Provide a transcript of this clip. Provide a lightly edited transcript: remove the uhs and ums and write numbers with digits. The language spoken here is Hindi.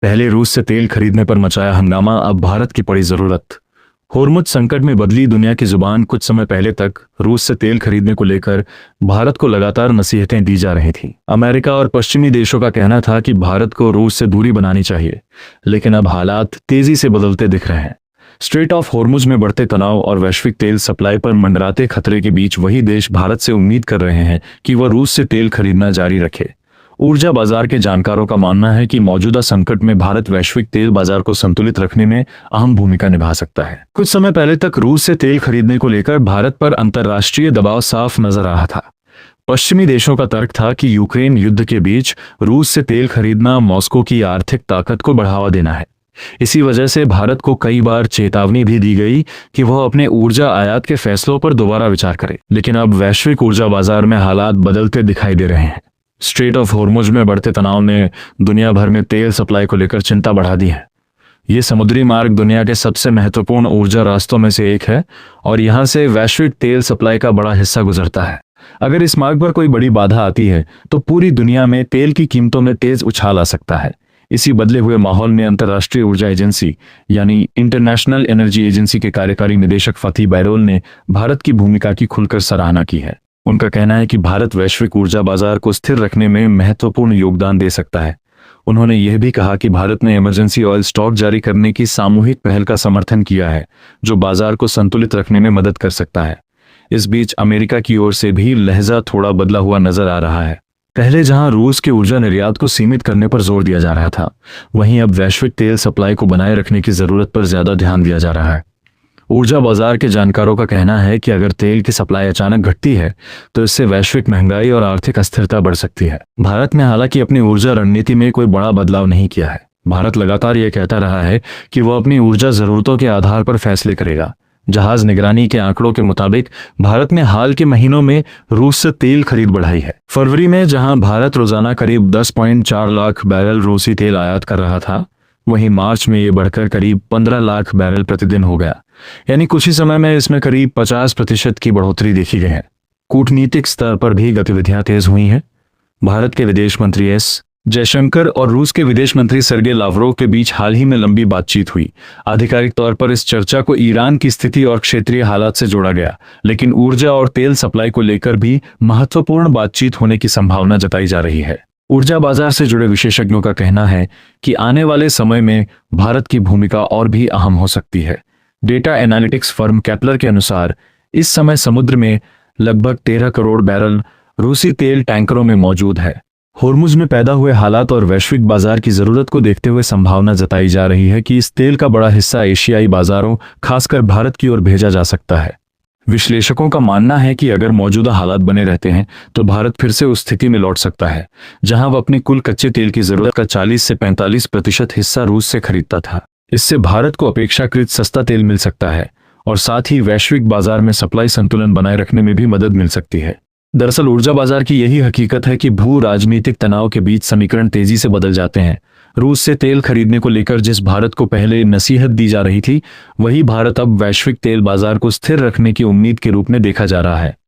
पहले रूस से तेल खरीदने पर मचाया हंगामा, अब भारत की पड़ी जरूरत। होर्मुज संकट में बदली दुनिया की जुबान। कुछ समय पहले तक रूस से तेल खरीदने को लेकर भारत को लगातार नसीहतें दी जा रही थीं। अमेरिका और पश्चिमी देशों का कहना था कि भारत को रूस से दूरी बनानी चाहिए, लेकिन अब हालात तेजी से बदलते दिख रहे हैं। स्ट्रेट ऑफ होर्मुज में बढ़ते तनाव और वैश्विक तेल सप्लाई पर मंडराते खतरे के बीच वही देश भारत से उम्मीद कर रहे हैं कि वह रूस से तेल खरीदना जारी रखे। ऊर्जा बाजार के जानकारों का मानना है कि मौजूदा संकट में भारत वैश्विक तेल बाजार को संतुलित रखने में अहम भूमिका निभा सकता है। कुछ समय पहले तक रूस से तेल खरीदने को लेकर भारत पर अंतर्राष्ट्रीय दबाव साफ नजर आ रहा था। पश्चिमी देशों का तर्क था कि यूक्रेन युद्ध के बीच रूस से तेल खरीदना मॉस्को की आर्थिक ताकत को बढ़ावा देना है। इसी वजह से भारत को कई बार चेतावनी भी दी गई कि वह अपने ऊर्जा आयात के फैसलों पर दोबारा विचार करे। लेकिन अब वैश्विक ऊर्जा बाजार में हालात बदलते दिखाई दे रहे हैं। स्ट्रेट ऑफ होर्मुज में बढ़ते तनाव ने दुनिया भर में तेल सप्लाई को लेकर चिंता बढ़ा दी है। ये समुद्री मार्ग दुनिया के सबसे महत्वपूर्ण ऊर्जा रास्तों में से एक है और यहाँ से वैश्विक तेल सप्लाई का बड़ा हिस्सा गुजरता है। अगर इस मार्ग पर कोई बड़ी बाधा आती है तो पूरी दुनिया में तेल की कीमतों में तेज उछाल आ सकता है। इसी बदले हुए माहौल में अंतर्राष्ट्रीय ऊर्जा एजेंसी यानी इंटरनेशनल एनर्जी एजेंसी के कार्यकारी निदेशक फती बैरोल ने भारत की भूमिका की खुलकर सराहना की है। उनका कहना है कि भारत वैश्विक ऊर्जा बाजार को स्थिर रखने में महत्वपूर्ण योगदान दे सकता है। उन्होंने यह भी कहा कि भारत ने इमरजेंसी ऑयल स्टॉक जारी करने की सामूहिक पहल का समर्थन किया है, जो बाजार को संतुलित रखने में मदद कर सकता है। इस बीच अमेरिका की ओर से भी लहजा थोड़ा बदला हुआ नजर आ रहा है। पहले जहां रूस के ऊर्जा निर्यात को सीमित करने पर जोर दिया जा रहा था, वहीं अब वैश्विक तेल सप्लाई को बनाए रखने की जरूरत पर ज्यादा ध्यान दिया जा रहा है। ऊर्जा बाजार के जानकारों का कहना है कि अगर तेल की सप्लाई अचानक घटती है तो इससे वैश्विक महंगाई और आर्थिक अस्थिरता बढ़ सकती है। भारत ने हालांकि अपनी ऊर्जा रणनीति में कोई बड़ा बदलाव नहीं किया है। भारत लगातार यह कहता रहा है कि वह अपनी ऊर्जा जरूरतों के आधार पर फैसले करेगा। जहाज निगरानी के आंकड़ों के मुताबिक भारत ने हाल के महीनों में रूस से तेल खरीद बढ़ाई है। फरवरी में जहां भारत रोजाना करीब 10.4 लाख बैरल रूसी तेल आयात कर रहा था, वहीं मार्च में ये बढ़कर करीब 15 लाख बैरल प्रतिदिन हो गया। यानी कुछ ही समय में इसमें करीब 50% की बढ़ोतरी देखी गई है। कूटनीतिक स्तर पर भी गतिविधियां तेज हुई हैं। भारत के विदेश मंत्री एस जयशंकर और रूस के विदेश मंत्री सर्गे लावरोव के बीच हाल ही में लंबी बातचीत हुई। आधिकारिक तौर पर इस चर्चा को ईरान की स्थिति और क्षेत्रीय हालात से जोड़ा गया, लेकिन ऊर्जा और तेल सप्लाई को लेकर भी महत्वपूर्ण बातचीत होने की संभावना जताई जा रही है। ऊर्जा बाजार से जुड़े विशेषज्ञों का कहना है कि आने वाले समय में भारत की भूमिका और भी अहम हो सकती है। डेटा एनालिटिक्स फर्म केपलर के अनुसार इस समय समुद्र में लगभग 13 करोड़ बैरल रूसी तेल टैंकरों में मौजूद है। होर्मुज में पैदा हुए हालात और वैश्विक बाजार की जरूरत को देखते हुए संभावना जताई जा रही है कि इस तेल का बड़ा हिस्सा एशियाई बाजारों, खासकर भारत की ओर भेजा जा सकता है। विश्लेषकों का मानना है कि अगर मौजूदा हालात बने रहते हैं तो भारत फिर से उस स्थिति में लौट सकता है जहां वह अपनी कुल कच्चे तेल की जरूरत का 40 से 45% हिस्सा रूस से खरीदता था। इससे भारत को अपेक्षाकृत सस्ता तेल मिल सकता है और साथ ही वैश्विक बाजार में सप्लाई संतुलन बनाए रखने में भी मदद मिल सकती है। दरअसल ऊर्जा बाजार की यही हकीकत है कि भू राजनीतिक तनाव के बीच समीकरण तेजी से बदल जाते हैं। रूस से तेल खरीदने को लेकर जिस भारत को पहले नसीहत दी जा रही थी, वही भारत अब वैश्विक तेल बाजार को स्थिर रखने की उम्मीद के रूप में देखा जा रहा है।